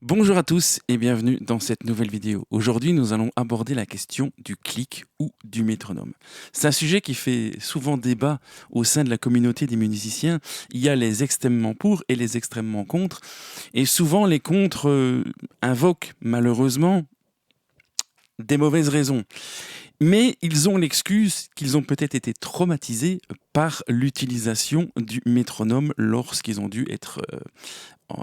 Bonjour à tous et bienvenue dans cette nouvelle vidéo. Aujourd'hui, nous allons aborder la question du clic ou du métronome. C'est un sujet qui fait souvent débat au sein de la communauté des musiciens. Il y a les extrêmement pour et les extrêmement contre. Et souvent, les contre invoquent malheureusement des mauvaises raisons. Mais ils ont l'excuse qu'ils ont peut-être été traumatisés par l'utilisation du métronome lorsqu'ils ont dû être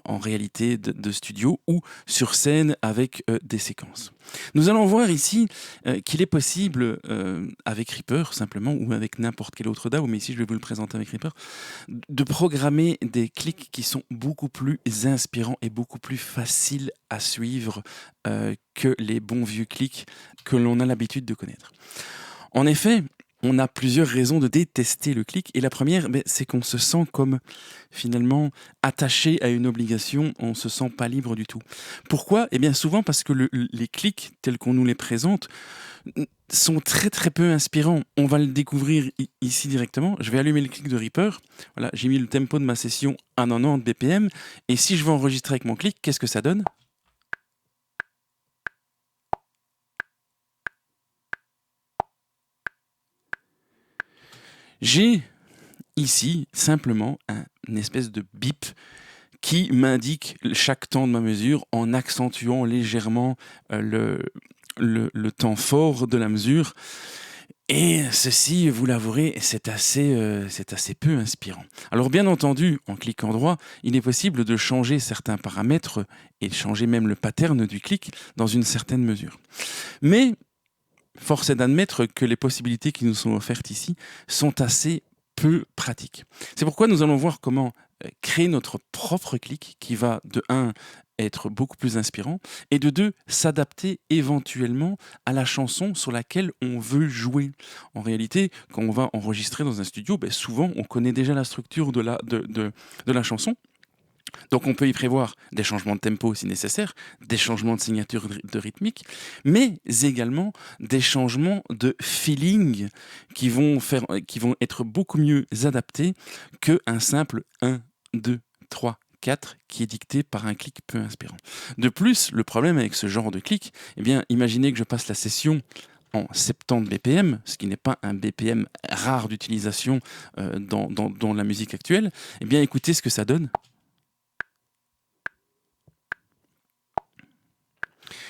en réalité de studio ou sur scène avec des séquences. Nous allons voir ici qu'il est possible avec Reaper simplement ou avec n'importe quel autre DAW, mais ici je vais vous le présenter avec Reaper, de programmer des clics qui sont beaucoup plus inspirants et beaucoup plus faciles à suivre que les bons vieux clics que l'on a l'habitude de connaître. En effet, on a plusieurs raisons de détester le clic. Et la première, c'est qu'on se sent comme finalement attaché à une obligation, on ne se sent pas libre du tout. Pourquoi? Eh bien souvent parce que les clics tels qu'on nous les présente sont très très peu inspirants. On va le découvrir ici directement. Je vais allumer le clic de Reaper. Voilà, j'ai mis le tempo de ma session à 90 BPM. Et si je veux enregistrer avec mon clic, qu'est-ce que ça donne? J'ai ici simplement une espèce de bip qui m'indique chaque temps de ma mesure en accentuant légèrement le temps fort de la mesure. Et ceci, vous l'avouerez, c'est assez peu inspirant. Alors bien entendu, en cliquant droit, il est possible de changer certains paramètres et de changer même le pattern du clic dans une certaine mesure. Mais force est d'admettre que les possibilités qui nous sont offertes ici sont assez peu pratiques. C'est pourquoi nous allons voir comment créer notre propre clic qui va de 1 être beaucoup plus inspirant et de 2 s'adapter éventuellement à la chanson sur laquelle on veut jouer. En réalité, quand on va enregistrer dans un studio, souvent on connaît déjà la structure de la chanson. Donc on peut y prévoir des changements de tempo si nécessaire, des changements de signature de rythmique, mais également des changements de feeling qui vont être beaucoup mieux adaptés qu'un simple 1, 2, 3, 4 qui est dicté par un clic peu inspirant. De plus, le problème avec ce genre de clic, eh bien, imaginez que je passe la session en 70 BPM, ce qui n'est pas un BPM rare d'utilisation dans la musique actuelle. Eh bien, écoutez ce que ça donne.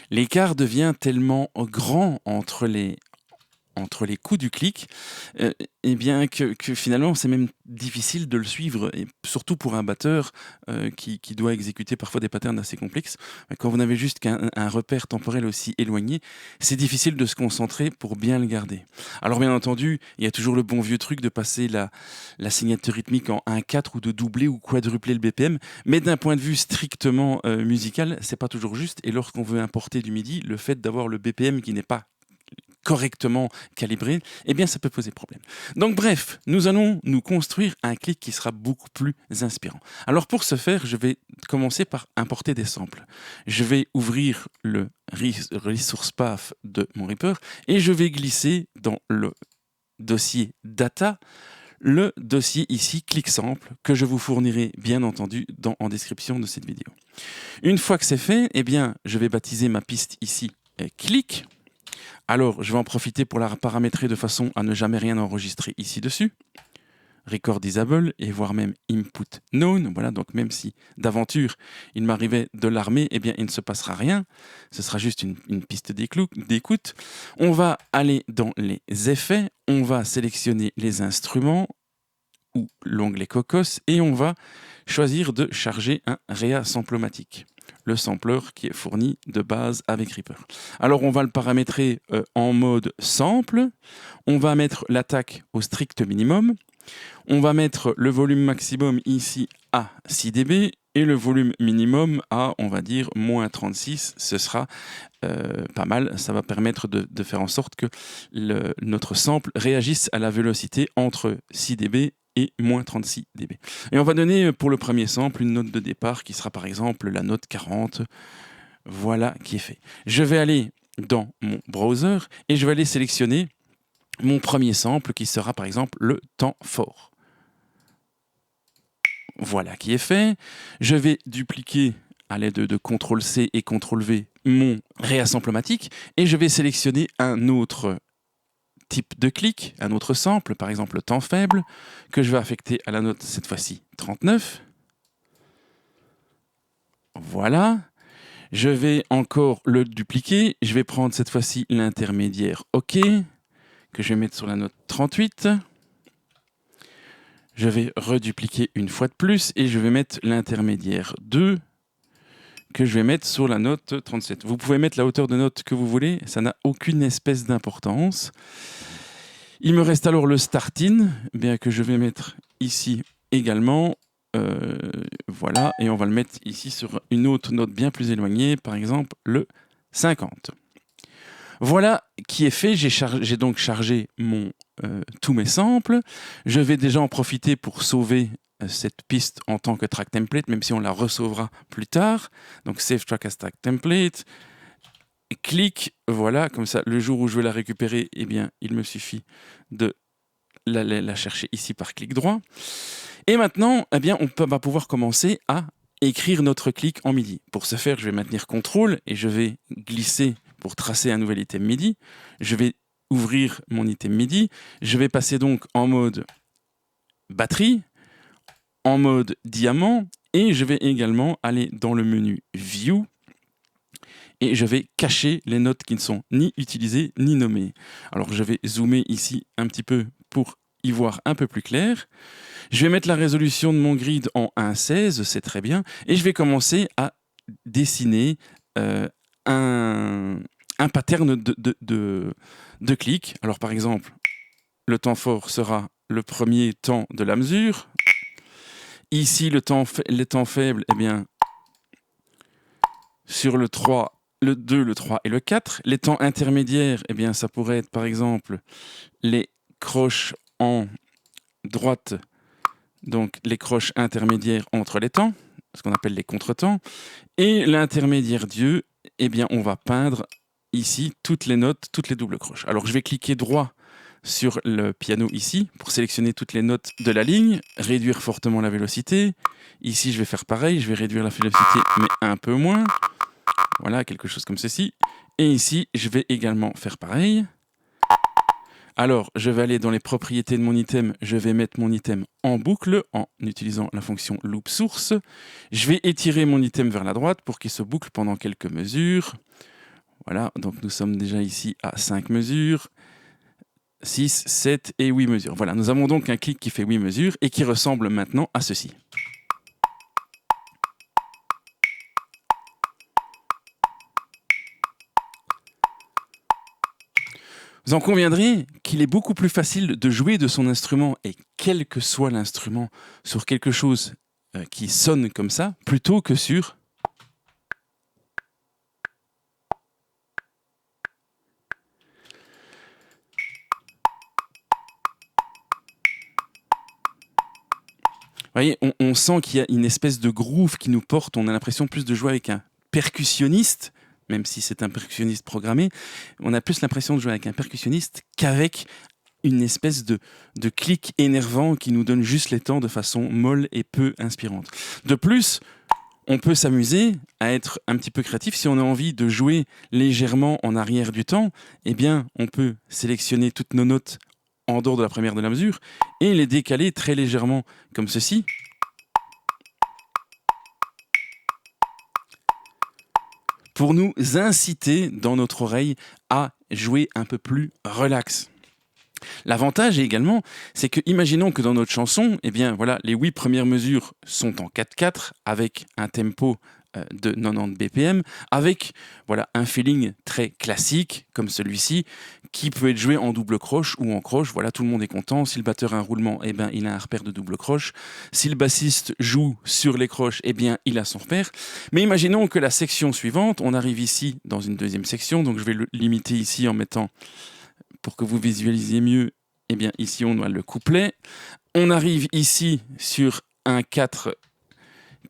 L'écart devient tellement grand entre les coups du clic, et bien que finalement c'est même difficile de le suivre, et surtout pour un batteur qui doit exécuter parfois des patterns assez complexes. Quand vous n'avez juste qu'un repère temporel aussi éloigné, c'est difficile de se concentrer pour bien le garder. Alors bien entendu, il y a toujours le bon vieux truc de passer la signature rythmique en 1/4 ou de doubler ou quadrupler le BPM, mais d'un point de vue strictement musical, c'est pas toujours juste, et lorsqu'on veut importer du MIDI, le fait d'avoir le BPM qui n'est pas correctement calibré, eh bien ça peut poser problème. Donc bref, nous allons nous construire un clic qui sera beaucoup plus inspirant. Alors pour ce faire, je vais commencer par importer des samples. Je vais ouvrir le Resource Path de mon Reaper et je vais glisser dans le dossier Data le dossier ici Click Sample que je vous fournirai bien entendu en description de cette vidéo. Une fois que c'est fait, eh bien je vais baptiser ma piste ici Click. Alors, je vais en profiter pour la paramétrer de façon à ne jamais rien enregistrer ici dessus. Record disable et voire même input known. Voilà, donc même si d'aventure il m'arrivait de l'armer, eh bien il ne se passera rien. Ce sera juste une piste d'écoute. On va aller dans les effets, on va sélectionner les instruments ou l'onglet Cocos et on va choisir de charger un Reasamplomatic, le sampler qui est fourni de base avec Reaper. Alors on va le paramétrer en mode sample, on va mettre l'attaque au strict minimum, on va mettre le volume maximum ici à 6 dB et le volume minimum à, on va dire, moins 36, ce sera pas mal. Ça va permettre de faire en sorte que notre sample réagisse à la vélocité entre 6 dB et moins 36 dB. Et on va donner pour le premier sample une note de départ qui sera par exemple la note 40. Voilà qui est fait. Je vais aller dans mon browser et je vais aller sélectionner mon premier sample qui sera par exemple le temps fort. Voilà qui est fait. Je vais dupliquer à l'aide de CTRL-C et CTRL-V mon réassemble-matique et je vais sélectionner un autre type de clic, un autre sample, par exemple le temps faible, que je vais affecter à la note cette fois-ci 39. Voilà. Je vais encore le dupliquer. Je vais prendre cette fois-ci l'intermédiaire OK, que je vais mettre sur la note 38. Je vais redupliquer une fois de plus et je vais mettre l'intermédiaire 2 que je vais mettre sur la note 37. Vous pouvez mettre la hauteur de note que vous voulez, ça n'a aucune espèce d'importance. Il me reste alors le start-in, bien que je vais mettre ici également. Voilà, et on va le mettre ici sur une autre note bien plus éloignée, par exemple le 50. Voilà qui est fait, j'ai donc chargé tous mes samples. Je vais déjà en profiter pour sauver cette piste en tant que track template, même si on la resauvera plus tard. Donc save track as track template, clic, voilà, comme ça, le jour où je vais la récupérer, eh bien, il me suffit de la chercher ici par clic droit. Et maintenant, eh bien, va pouvoir commencer à écrire notre clic en MIDI. Pour ce faire, je vais maintenir CTRL et je vais glisser pour tracer un nouvel item MIDI. Je vais ouvrir mon item MIDI. Je vais passer donc en mode batterie, en mode diamant, et je vais également aller dans le menu View et je vais cacher les notes qui ne sont ni utilisées ni nommées. Alors je vais zoomer ici un petit peu pour y voir un peu plus clair. Je vais mettre la résolution de mon grid en 1.16, c'est très bien, et je vais commencer à dessiner un pattern de clics. Alors par exemple, le temps fort sera le premier temps de la mesure. Ici, les temps faibles, eh bien, sur le 3, le 2, le 3 et le 4. Les temps intermédiaires, eh bien, ça pourrait être par exemple les croches en droite, donc les croches intermédiaires entre les temps, ce qu'on appelle les contretemps. Et l'intermédiaire Dieu, eh bien, on va peindre ici toutes les notes, toutes les doubles croches. Alors, je vais cliquer droit sur le piano ici pour sélectionner toutes les notes de la ligne, réduire fortement la vélocité. Ici, je vais faire pareil, je vais réduire la vélocité, mais un peu moins. Voilà, quelque chose comme ceci. Et ici, je vais également faire pareil. Alors, je vais aller dans les propriétés de mon item, je vais mettre mon item en boucle en utilisant la fonction loop source. Je vais étirer mon item vers la droite pour qu'il se boucle pendant quelques mesures. Voilà, donc nous sommes déjà ici à 5 mesures, 6, 7 et 8 mesures. Voilà, nous avons donc un clic qui fait 8 mesures et qui ressemble maintenant à ceci. Vous en conviendrez qu'il est beaucoup plus facile de jouer de son instrument, et quel que soit l'instrument, sur quelque chose qui sonne comme ça, plutôt que sur... Vous voyez, on sent qu'il y a une espèce de groove qui nous porte, on a l'impression plus de jouer avec un percussionniste, même si c'est un percussionniste programmé, on a plus l'impression de jouer avec un percussionniste qu'avec une espèce de clic énervant qui nous donne juste les temps de façon molle et peu inspirante. De plus, on peut s'amuser à être un petit peu créatif. Si on a envie de jouer légèrement en arrière du temps, eh bien, on peut sélectionner toutes nos notes en dehors de la première de la mesure et les décaler très légèrement comme ceci. Pour nous inciter dans notre oreille à jouer un peu plus relax. L'avantage également, c'est que imaginons que dans notre chanson, eh bien voilà, les 8 premières mesures sont en 4/4 avec un tempo de 90 BPM, avec voilà un feeling très classique comme celui-ci, qui peut être joué en double croche ou en croche. Voilà, tout le monde est content. Si le batteur a un roulement, eh bien il a un repère de double croche. Si le bassiste joue sur les croches, eh bien il a son repère. Mais imaginons que la section suivante, on arrive ici dans une deuxième section, donc je vais le limiter ici en mettant, pour que vous visualisiez mieux, eh bien ici on a le couplet. On arrive ici sur un 4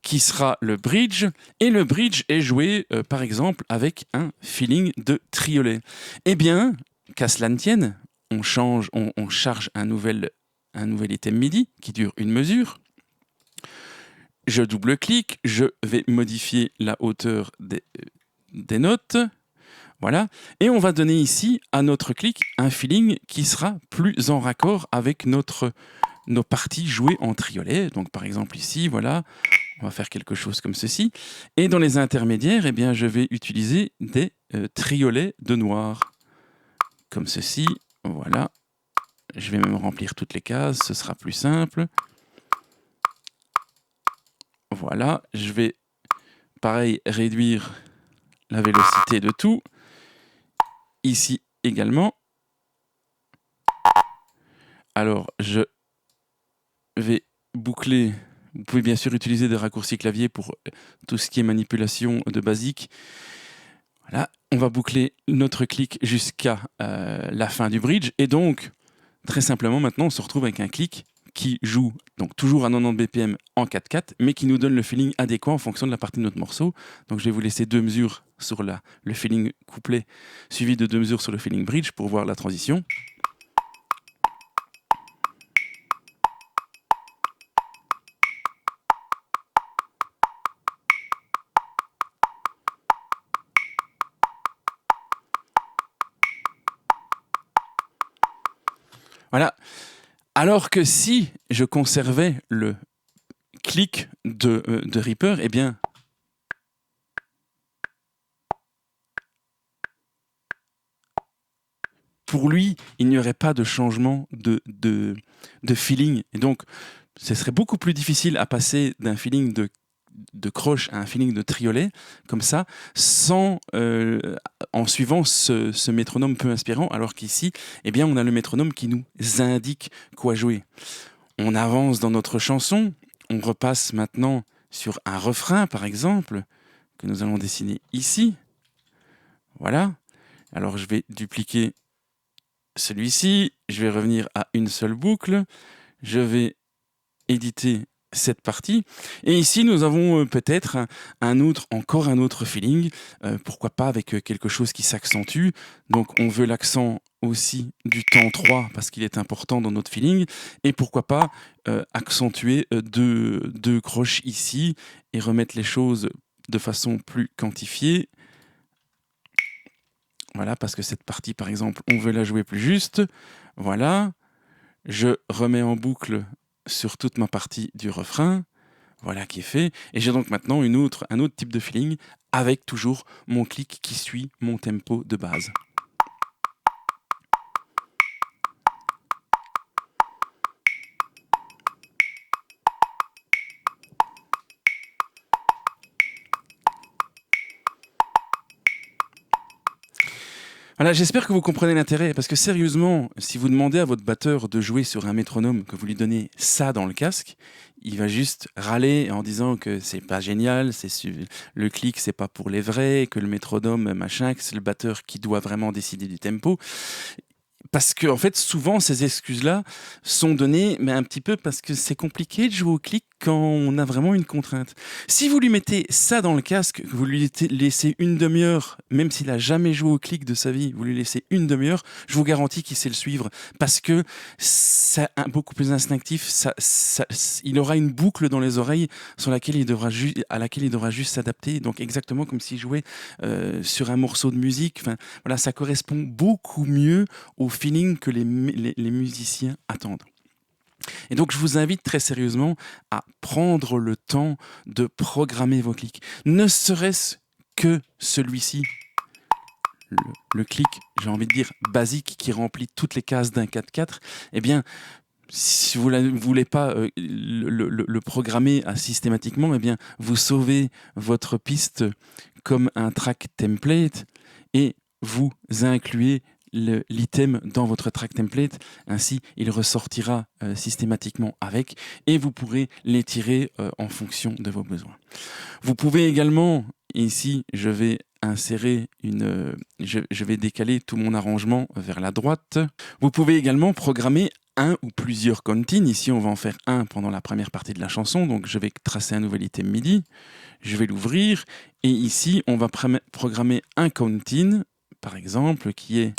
qui sera le bridge, et le bridge est joué par exemple avec un feeling de triolet. Eh bien, qu'à cela ne tienne, on charge un nouvel item MIDI qui dure une mesure. Je double-clique, je vais modifier la hauteur des notes. Voilà. Et on va donner ici à notre clic un feeling qui sera plus en raccord avec nos parties jouées en triolet. Donc par exemple ici, voilà, on va faire quelque chose comme ceci. Et dans les intermédiaires, eh bien, je vais utiliser des triolets de noir. Comme ceci, voilà. Je vais même remplir toutes les cases, ce sera plus simple. Voilà, je vais, pareil, réduire la vélocité de tout. Ici également. Alors, je vais boucler. Vous pouvez bien sûr utiliser des raccourcis clavier pour tout ce qui est manipulation de basique. Voilà, on va boucler notre clic jusqu'à la fin du bridge. Et donc, très simplement, maintenant, on se retrouve avec un clic qui joue donc toujours à 90 BPM en 4/4, mais qui nous donne le feeling adéquat en fonction de la partie de notre morceau. Donc, je vais vous laisser 2 mesures sur le feeling couplet, suivi de 2 mesures sur le feeling bridge pour voir la transition. Voilà. Alors que si je conservais le clic de Reaper, eh bien, pour lui, il n'y aurait pas de changement de feeling. Et donc, ce serait beaucoup plus difficile à passer d'un feeling de croche à un feeling de triolet, comme ça, sans, en suivant ce métronome peu inspirant, alors qu'ici, eh bien, on a le métronome qui nous indique quoi jouer. On avance dans notre chanson, on repasse maintenant sur un refrain, par exemple, que nous allons dessiner ici. Voilà. Alors, je vais dupliquer celui-ci, je vais revenir à une seule boucle, je vais éditer cette partie. Et ici, nous avons peut-être encore un autre feeling, pourquoi pas avec quelque chose qui s'accentue. Donc, on veut l'accent aussi du temps 3 parce qu'il est important dans notre feeling. Et pourquoi pas accentuer deux croches ici et remettre les choses de façon plus quantifiée. Voilà, parce que cette partie, par exemple, on veut la jouer plus juste. Voilà, je remets en boucle sur toute ma partie du refrain. Voilà qui est fait. Et j'ai donc maintenant un autre type de feeling avec toujours mon clic qui suit mon tempo de base. Voilà, j'espère que vous comprenez l'intérêt, parce que sérieusement, si vous demandez à votre batteur de jouer sur un métronome, que vous lui donnez ça dans le casque, il va juste râler en disant que c'est pas génial, le clic c'est pas pour les vrais, que le métronome machin, que c'est le batteur qui doit vraiment décider du tempo. Parce que, en fait, souvent, ces excuses-là sont données, mais un petit peu parce que c'est compliqué de jouer au clic quand on a vraiment une contrainte. Si vous lui mettez ça dans le casque, que vous lui laissez une demi-heure, même s'il a jamais joué au clic de sa vie, vous lui laissez une demi-heure, je vous garantis qu'il sait le suivre parce que c'est beaucoup plus instinctif. Il aura une boucle dans les oreilles à laquelle il devra juste s'adapter. Donc, exactement comme s'il jouait sur un morceau de musique. Enfin, voilà, ça correspond beaucoup mieux au feeling que les musiciens attendent. Et donc, je vous invite très sérieusement à prendre le temps de programmer vos clics. Ne serait-ce que celui-ci, le clic, j'ai envie de dire, basique, qui remplit toutes les cases d'un 4/4, eh bien, si vous ne voulez pas le programmer systématiquement, eh bien, vous sauvez votre piste comme un track template et vous incluez l'item dans votre track template. Ainsi, il ressortira systématiquement avec et vous pourrez les tirer en fonction de vos besoins. Vous pouvez également, ici, je vais insérer je vais décaler tout mon arrangement vers la droite. Vous pouvez également programmer un ou plusieurs countines. Ici, on va en faire un pendant la première partie de la chanson. Donc, je vais tracer un nouvel item MIDI. Je vais l'ouvrir. Et ici, on va programmer un countine, par exemple, qui est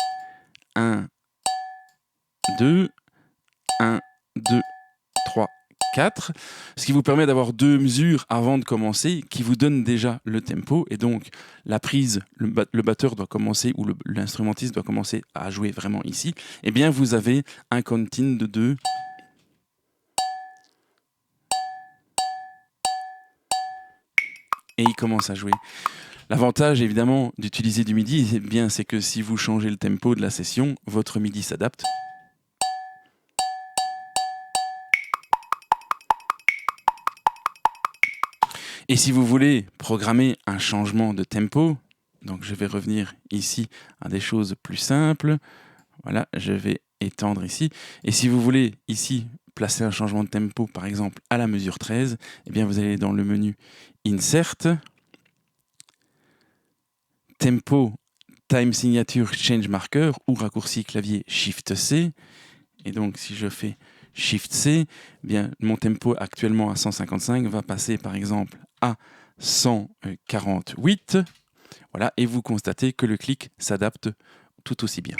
1, 2, 1, 2, 3, 4, ce qui vous permet d'avoir 2 mesures avant de commencer qui vous donnent déjà le tempo et donc la prise, le batteur doit commencer ou l'instrumentiste doit commencer à jouer vraiment ici, et bien vous avez un contine de 2 et il commence à jouer. L'avantage évidemment d'utiliser du MIDI, eh bien, c'est que si vous changez le tempo de la session, votre MIDI s'adapte. Et si vous voulez programmer un changement de tempo, donc je vais revenir ici à des choses plus simples. Voilà, je vais étendre ici. Et si vous voulez ici placer un changement de tempo, par exemple à la mesure 13, eh bien vous allez dans le menu Insert, Tempo, Time Signature Change Marker ou raccourci clavier Shift C. Et donc si je fais Shift C, eh bien mon tempo actuellement à 155 va passer par exemple à 148. Voilà, et vous constatez que le clic s'adapte tout aussi bien.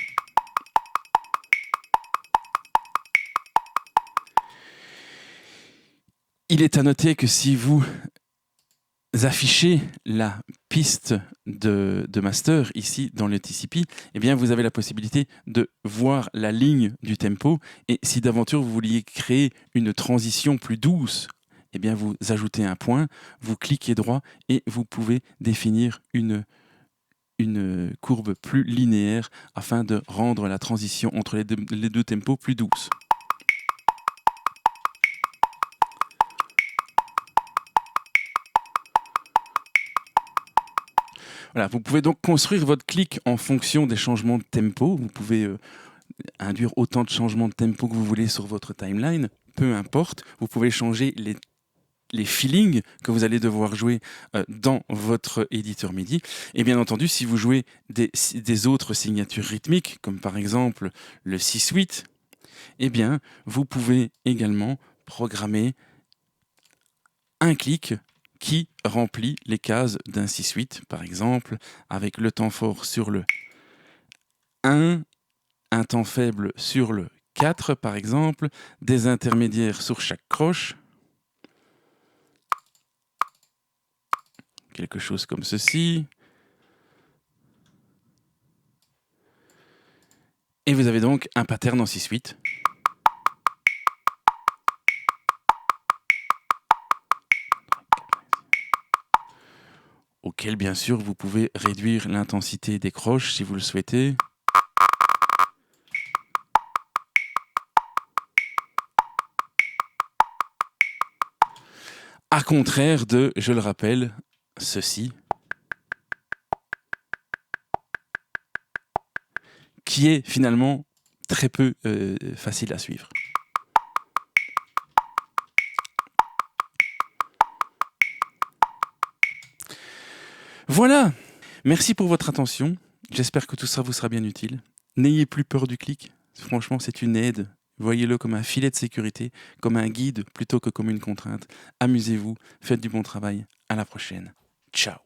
Il est à noter que si vous affichez la piste de master ici dans le TCP, eh bien vous avez la possibilité de voir la ligne du tempo, et si d'aventure vous vouliez créer une transition plus douce, eh bien vous ajoutez un point, vous cliquez droit et vous pouvez définir une courbe plus linéaire afin de rendre la transition entre les deux tempos plus douce. Voilà, vous pouvez donc construire votre clic en fonction des changements de tempo. Vous pouvez induire autant de changements de tempo que vous voulez sur votre timeline, peu importe. Vous pouvez changer les feelings que vous allez devoir jouer dans votre éditeur MIDI. Et bien entendu, si vous jouez des autres signatures rythmiques, comme par exemple le 6/8, eh bien, vous pouvez également programmer un clic qui remplit les cases d'un 6/8, par exemple, avec le temps fort sur le 1, un temps faible sur le 4, par exemple, des intermédiaires sur chaque croche, quelque chose comme ceci. Et vous avez donc un pattern en 6/8. Auquel, bien sûr, vous pouvez réduire l'intensité des croches si vous le souhaitez. À contraire de, je le rappelle, ceci, qui est finalement très peu facile à suivre. Voilà, merci pour votre attention. J'espère que tout ça vous sera bien utile. N'ayez plus peur du clic. Franchement, c'est une aide. Voyez-le comme un filet de sécurité, comme un guide plutôt que comme une contrainte. Amusez-vous, faites du bon travail. À la prochaine. Ciao.